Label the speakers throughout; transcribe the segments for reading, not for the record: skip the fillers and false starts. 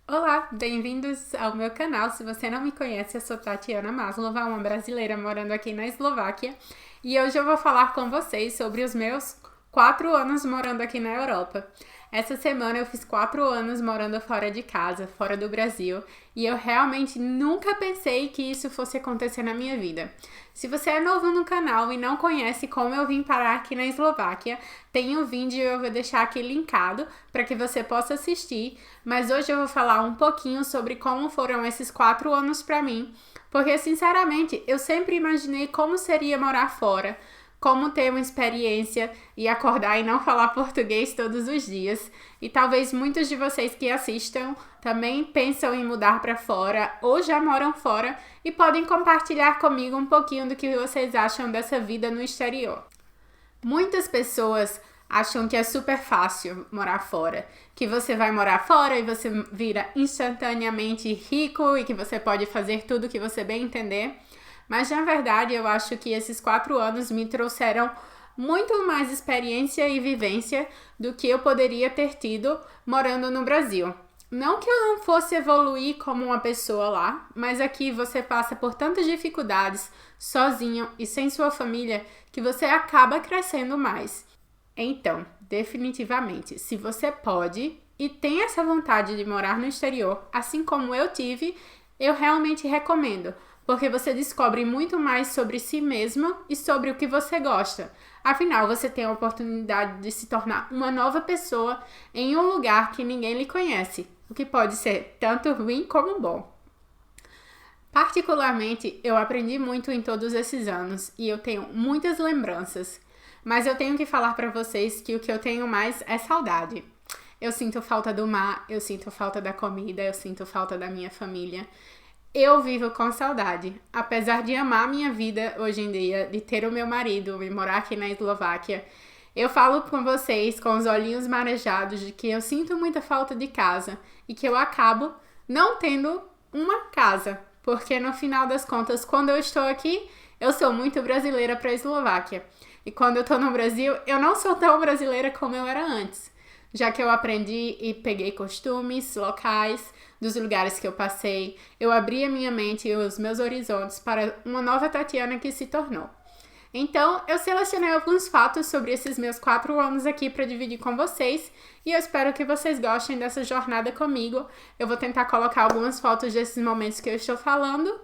Speaker 1: Olá, bem-vindos ao meu canal. Se você não me conhece, eu sou Tatiana Maslova, uma brasileira morando aqui na Eslováquia. E hoje eu vou falar com vocês sobre os meus 4 anos morando aqui na Europa. Essa semana eu fiz 4 anos morando fora de casa, fora do Brasil, e eu realmente nunca pensei que isso fosse acontecer na minha vida. Se você é novo no canal e não conhece como eu vim parar aqui na Eslováquia, tem um vídeo eu vou deixar aqui linkado para que você possa assistir, mas hoje eu vou falar um pouquinho sobre como foram esses 4 anos para mim, porque sinceramente eu sempre imaginei como seria morar fora, como ter uma experiência e acordar e não falar português todos os dias. E talvez muitos de vocês que assistam também pensam em mudar para fora ou já moram fora e podem compartilhar comigo um pouquinho do que vocês acham dessa vida no exterior. Muitas pessoas acham que é super fácil morar fora, que você vai morar fora e você vira instantaneamente rico e que você pode fazer tudo que você bem entender. Mas na verdade eu acho que esses 4 anos me trouxeram muito mais experiência e vivência do que eu poderia ter tido morando no Brasil. Não que eu não fosse evoluir como uma pessoa lá, mas aqui você passa por tantas dificuldades sozinho e sem sua família que você acaba crescendo mais. Então, definitivamente, se você pode e tem essa vontade de morar no exterior, assim como eu tive, eu realmente recomendo, porque você descobre muito mais sobre si mesmo e sobre o que você gosta. Afinal, você tem a oportunidade de se tornar uma nova pessoa em um lugar que ninguém lhe conhece, o que pode ser tanto ruim como bom. Particularmente, eu aprendi muito em todos esses anos e eu tenho muitas lembranças, mas eu tenho que falar para vocês que o que eu tenho mais é saudade. Eu sinto falta do mar, eu sinto falta da comida, eu sinto falta da minha família. Eu vivo com saudade. Apesar de amar a minha vida hoje em dia, de ter o meu marido e morar aqui na Eslováquia, eu falo com vocês com os olhinhos marejados de que eu sinto muita falta de casa e que eu acabo não tendo uma casa, porque no final das contas, quando eu estou aqui, eu sou muito brasileira para a Eslováquia. E quando eu estou no Brasil, eu não sou tão brasileira como eu era antes, já que eu aprendi e peguei costumes locais dos lugares que eu passei, eu abri a minha mente e os meus horizontes para uma nova Tatiana que se tornou. Então, eu selecionei alguns fatos sobre esses meus 4 anos aqui para dividir com vocês e eu espero que vocês gostem dessa jornada comigo. Eu vou tentar colocar algumas fotos desses momentos que eu estou falando.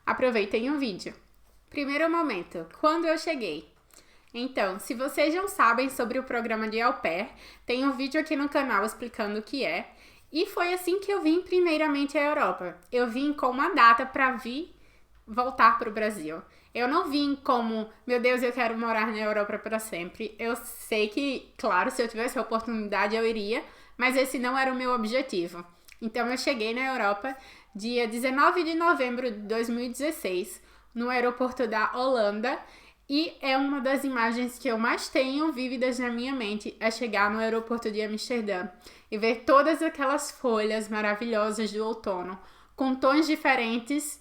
Speaker 1: Aproveitem o vídeo. Primeiro momento, quando eu cheguei. Então, se vocês não sabem sobre o programa de Au Pair, tem um vídeo aqui no canal explicando o que é. E foi assim que eu vim primeiramente à Europa. Eu vim com uma data para vir voltar para o Brasil. Eu não vim como, meu Deus, eu quero morar na Europa para sempre. Eu sei que, claro, se eu tivesse a oportunidade eu iria, mas esse não era o meu objetivo. Então eu cheguei na Europa dia 19 de novembro de 2016, no aeroporto da Holanda, e é uma das imagens que eu mais tenho vívidas na minha mente, é chegar no aeroporto de Amsterdã e ver todas aquelas folhas maravilhosas do outono, com tons diferentes.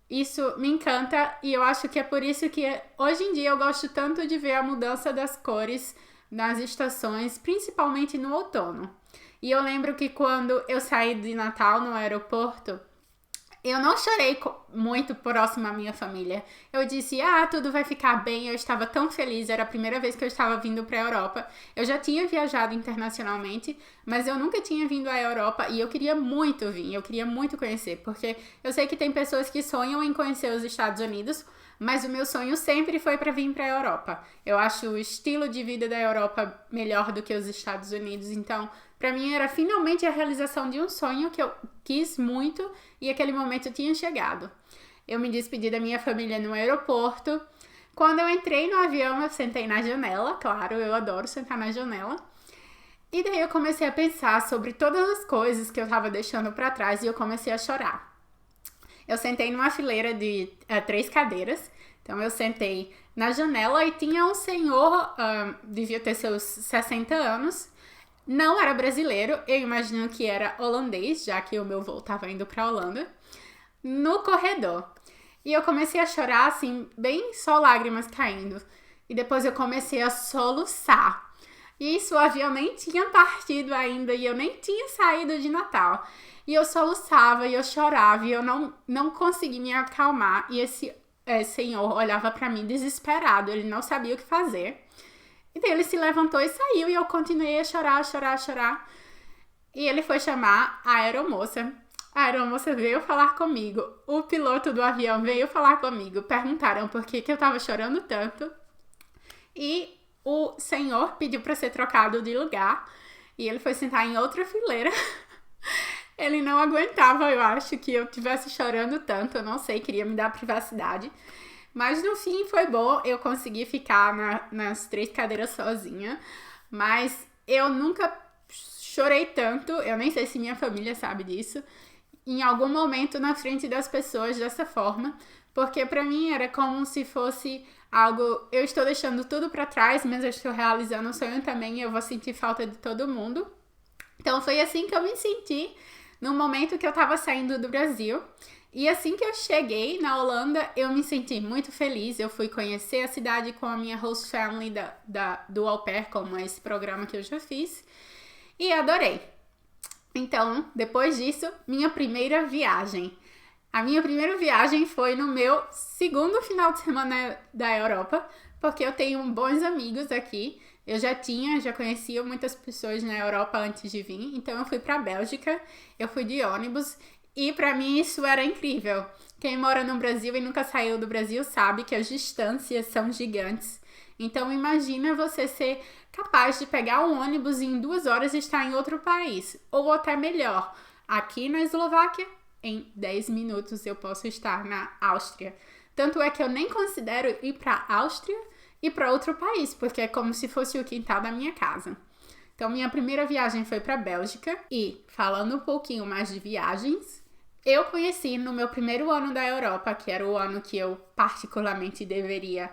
Speaker 1: Isso me encanta e eu acho que é por isso que hoje em dia eu gosto tanto de ver a mudança das cores nas estações, principalmente no outono. E eu lembro que quando eu saí de Natal no aeroporto, eu não chorei muito próximo à minha família. Eu disse, tudo vai ficar bem. Eu estava tão feliz, era a primeira vez que eu estava vindo para a Europa. Eu já tinha viajado internacionalmente, mas eu nunca tinha vindo à Europa e eu queria muito vir, eu queria muito conhecer, porque eu sei que tem pessoas que sonham em conhecer os Estados Unidos, mas o meu sonho sempre foi para vir para a Europa. Eu acho o estilo de vida da Europa melhor do que os Estados Unidos, então para mim era finalmente a realização de um sonho que eu quis muito e aquele momento tinha chegado. Eu me despedi da minha família no aeroporto. Quando eu entrei no avião, eu sentei na janela, claro, eu adoro sentar na janela. E daí eu comecei a pensar sobre todas as coisas que eu estava deixando para trás e eu comecei a chorar. Eu sentei numa fileira de 3 cadeiras, então eu sentei na janela e tinha um senhor, devia ter seus 60 anos, não era brasileiro, eu imagino que era holandês, já que o meu voo estava indo para a Holanda, no corredor. E eu comecei a chorar, assim, bem só lágrimas caindo. E depois eu comecei a soluçar. E isso, o avião nem tinha partido ainda e eu nem tinha saído de Natal. E eu soluçava e eu chorava e eu não consegui me acalmar. E esse senhor olhava pra mim desesperado, ele não sabia o que fazer. Então ele se levantou e saiu e eu continuei a chorar, chorar, chorar. E ele foi chamar a aeromoça. A aeromoça veio falar comigo. O piloto do avião veio falar comigo. Perguntaram por que eu tava chorando tanto. E o senhor pediu para ser trocado de lugar. E ele foi sentar em outra fileira. Ele não aguentava, eu acho, que eu estivesse chorando tanto. Eu não sei, queria me dar privacidade. Mas no fim foi bom. Eu consegui ficar nas 3 cadeiras sozinha. Mas eu nunca chorei tanto. Eu nem sei se minha família sabe disso. Em algum momento na frente das pessoas dessa forma. Porque pra mim era como se fosse algo... Eu estou deixando tudo pra trás, mas eu estou realizando um sonho também e eu vou sentir falta de todo mundo. Então foi assim que eu me senti no momento que eu tava saindo do Brasil. E assim que eu cheguei na Holanda, eu me senti muito feliz. Eu fui conhecer a cidade com a minha host family do Au Pair, como esse programa que eu já fiz. E adorei. Então, depois disso, minha primeira viagem. A minha primeira viagem foi no meu segundo final de semana da Europa, porque eu tenho bons amigos aqui. Eu já conhecia muitas pessoas na Europa antes de vir, então eu fui pra Bélgica, eu fui de ônibus e pra mim isso era incrível. Quem mora no Brasil e nunca saiu do Brasil sabe que as distâncias são gigantes. Então imagina você ser capaz de pegar um ônibus e em 2 horas estar em outro país, ou até melhor, aqui na Eslováquia, em 10 minutos eu posso estar na Áustria. Tanto é que eu nem considero ir para a Áustria e para outro país, porque é como se fosse o quintal da minha casa. Então, minha primeira viagem foi para a Bélgica. E, falando um pouquinho mais de viagens, eu conheci no meu primeiro ano da Europa, que era o ano que eu particularmente deveria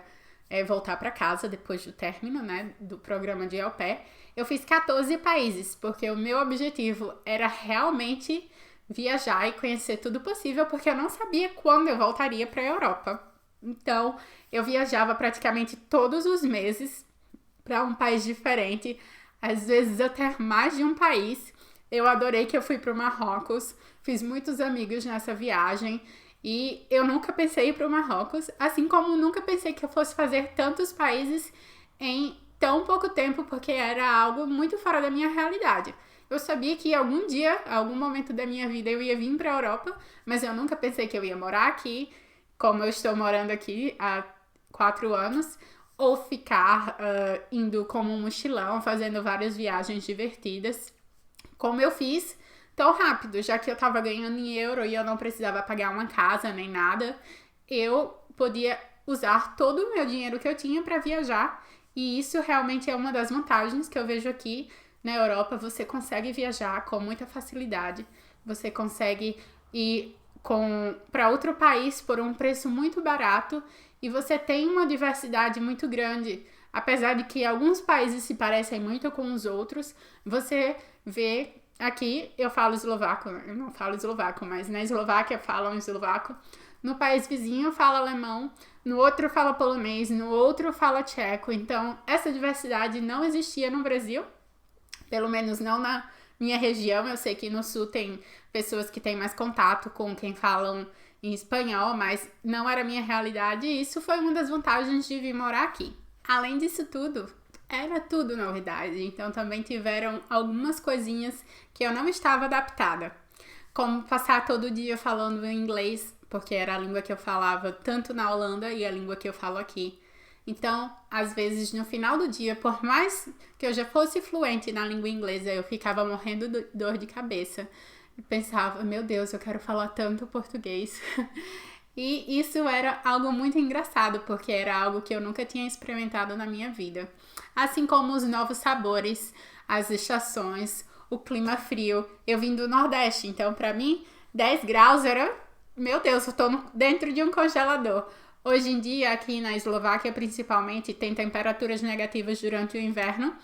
Speaker 1: voltar para casa depois do término, né, do programa de Au Pair. Eu fiz 14 países, porque o meu objetivo era realmente viajar e conhecer tudo possível, porque eu não sabia quando eu voltaria para a Europa. Então, eu viajava praticamente todos os meses para um país diferente, às vezes até mais de um país. Eu adorei que eu fui para o Marrocos, fiz muitos amigos nessa viagem e eu nunca pensei em ir para o Marrocos, assim como nunca pensei que eu fosse fazer tantos países em tão pouco tempo, porque era algo muito fora da minha realidade. Eu sabia que algum dia, algum momento da minha vida, eu ia vir para a Europa, mas eu nunca pensei que eu ia morar aqui, como eu estou morando aqui há 4 anos, ou ficar indo como um mochilão, fazendo várias viagens divertidas, como eu fiz tão rápido, já que eu estava ganhando em euro e eu não precisava pagar uma casa nem nada, eu podia usar todo o meu dinheiro que eu tinha para viajar, e isso realmente é uma das vantagens que eu vejo aqui na Europa. Você consegue viajar com muita facilidade, você consegue ir para outro país por um preço muito barato e você tem uma diversidade muito grande. Apesar de que alguns países se parecem muito com os outros, você vê aqui, eu falo eslovaco, eu não falo eslovaco, mas na Eslováquia falam eslovaco, no país vizinho fala alemão, no outro fala polonês, no outro fala tcheco. Então, essa diversidade não existia no Brasil, pelo menos não na minha região. Eu sei que no sul tem pessoas que têm mais contato com quem falam em espanhol, mas não era a minha realidade e isso foi uma das vantagens de vir morar aqui. Além disso tudo, era tudo novidade, então também tiveram algumas coisinhas que eu não estava adaptada, como passar todo dia falando inglês, porque era a língua que eu falava tanto na Holanda e a língua que eu falo aqui. Então, às vezes, no final do dia, por mais que eu já fosse fluente na língua inglesa, eu ficava morrendo de dor de cabeça. E pensava, meu Deus, eu quero falar tanto português. E isso era algo muito engraçado, porque era algo que eu nunca tinha experimentado na minha vida. Assim como os novos sabores, as estações, o clima frio. Eu vim do Nordeste, então pra mim, 10 graus era... Meu Deus, eu tô dentro de um congelador. Hoje em dia, aqui na Eslováquia, principalmente, tem temperaturas negativas durante o inverno.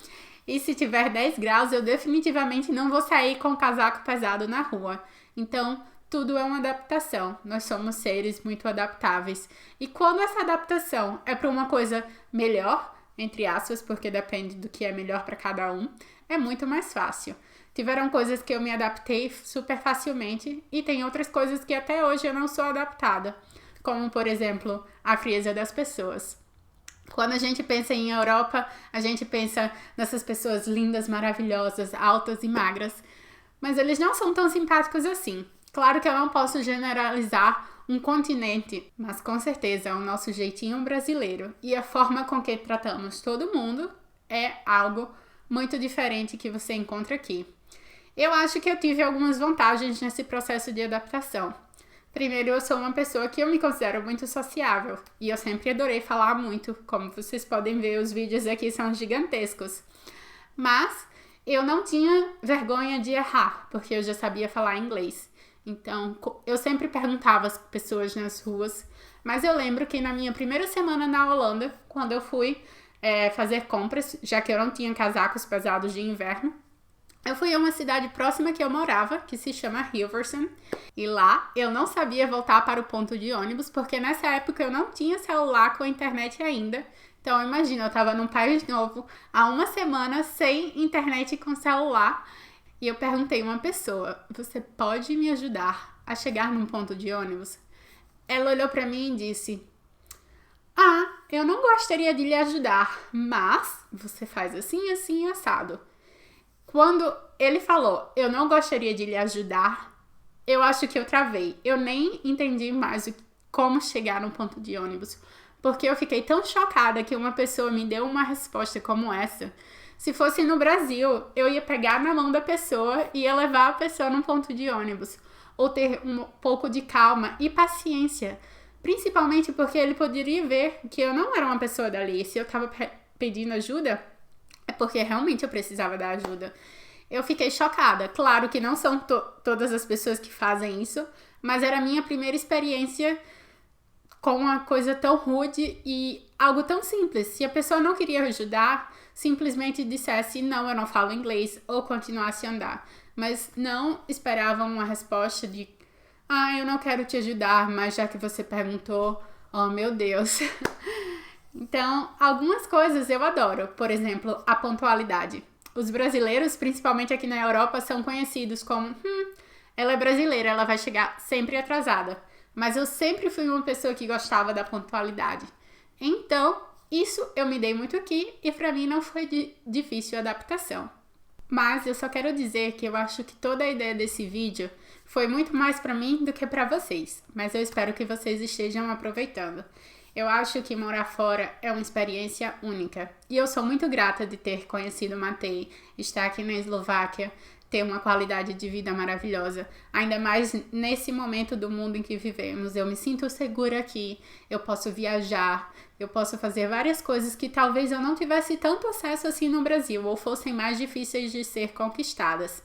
Speaker 1: E se tiver 10 graus, eu definitivamente não vou sair com casaco pesado na rua. Então, tudo é uma adaptação. Nós somos seres muito adaptáveis. E quando essa adaptação é para uma coisa melhor, entre aspas, porque depende do que é melhor para cada um, é muito mais fácil. Tiveram coisas que eu me adaptei super facilmente e tem outras coisas que até hoje eu não sou adaptada, como, por exemplo, a frieza das pessoas. Quando a gente pensa em Europa, a gente pensa nessas pessoas lindas, maravilhosas, altas e magras, mas eles não são tão simpáticos assim. Claro que eu não posso generalizar um continente, mas com certeza o nosso jeitinho brasileiro e a forma com que tratamos todo mundo é algo muito diferente que você encontra aqui. Eu acho que eu tive algumas vantagens nesse processo de adaptação. Primeiro, eu sou uma pessoa que eu me considero muito sociável e eu sempre adorei falar muito, como vocês podem ver, os vídeos aqui são gigantescos. Mas eu não tinha vergonha de errar, porque eu já sabia falar inglês. Então, eu sempre perguntava às pessoas nas ruas, mas eu lembro que na minha primeira semana na Holanda, quando eu fui fazer compras, já que eu não tinha casacos pesados de inverno, eu fui a uma cidade próxima que eu morava, que se chama Hilversum, e lá eu não sabia voltar para o ponto de ônibus, porque nessa época eu não tinha celular com internet ainda. Então, imagina, eu estava num país novo, há uma semana, sem internet e com celular, e eu perguntei a uma pessoa, você pode me ajudar a chegar num ponto de ônibus? Ela olhou para mim e disse, eu não gostaria de lhe ajudar, mas você faz assim, assim, assado. Quando ele falou, eu não gostaria de lhe ajudar, eu acho que eu travei. Eu nem entendi mais como chegar no ponto de ônibus, porque eu fiquei tão chocada que uma pessoa me deu uma resposta como essa. Se fosse no Brasil, eu ia pegar na mão da pessoa e ia levar a pessoa num ponto de ônibus, ou ter um pouco de calma e paciência, principalmente porque ele poderia ver que eu não era uma pessoa dali. Se eu estava pedindo ajuda, é porque realmente eu precisava da ajuda. Eu fiquei chocada. Claro que não são todas as pessoas que fazem isso, mas era a minha primeira experiência com uma coisa tão rude e algo tão simples. Se a pessoa não queria ajudar, simplesmente dissesse, não, eu não falo inglês, ou continuasse a andar. Mas não esperavam uma resposta de, eu não quero te ajudar, mas já que você perguntou, oh meu Deus. Então, algumas coisas eu adoro. Por exemplo, a pontualidade. Os brasileiros, principalmente aqui na Europa, são conhecidos como ela é brasileira, ela vai chegar sempre atrasada. Mas eu sempre fui uma pessoa que gostava da pontualidade. Então, isso eu me dei muito aqui e pra mim não foi difícil a adaptação. Mas eu só quero dizer que eu acho que toda a ideia desse vídeo foi muito mais pra mim do que pra vocês. Mas eu espero que vocês estejam aproveitando. Eu acho que morar fora é uma experiência única. E eu sou muito grata de ter conhecido Matej, estar aqui na Eslováquia, ter uma qualidade de vida maravilhosa. Ainda mais nesse momento do mundo em que vivemos. Eu me sinto segura aqui, eu posso viajar, eu posso fazer várias coisas que talvez eu não tivesse tanto acesso assim no Brasil, ou fossem mais difíceis de ser conquistadas.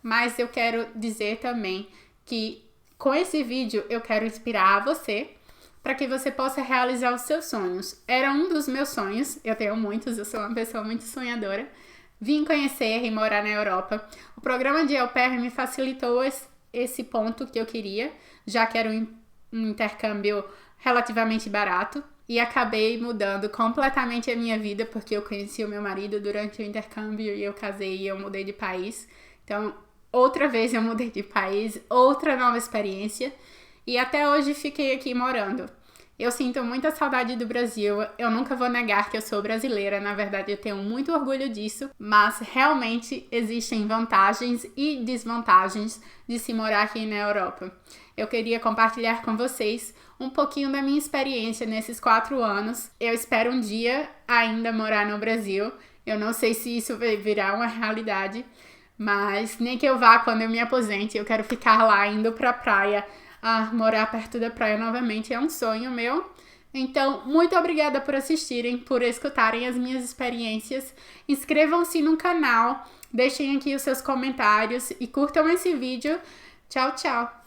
Speaker 1: Mas eu quero dizer também que com esse vídeo eu quero inspirar você para que você possa realizar os seus sonhos. Era um dos meus sonhos, eu tenho muitos, eu sou uma pessoa muito sonhadora. Vim conhecer e morar na Europa. O programa de Au Pair me facilitou esse ponto que eu queria, já que era um intercâmbio relativamente barato. E acabei mudando completamente a minha vida, porque eu conheci o meu marido durante o intercâmbio e eu casei e eu mudei de país. Então, outra vez eu mudei de país, outra nova experiência. E até hoje fiquei aqui morando. Eu sinto muita saudade do Brasil, eu nunca vou negar que eu sou brasileira, na verdade eu tenho muito orgulho disso, mas realmente existem vantagens e desvantagens de se morar aqui na Europa. Eu queria compartilhar com vocês um pouquinho da minha experiência nesses 4 anos. Eu espero um dia ainda morar no Brasil, eu não sei se isso vai virar uma realidade, mas nem que eu vá quando eu me aposente, eu quero ficar lá indo pra praia, morar perto da praia novamente é um sonho meu. Então, muito obrigada por assistirem, por escutarem as minhas experiências. Inscrevam-se no canal, deixem aqui os seus comentários e curtam esse vídeo. Tchau, tchau!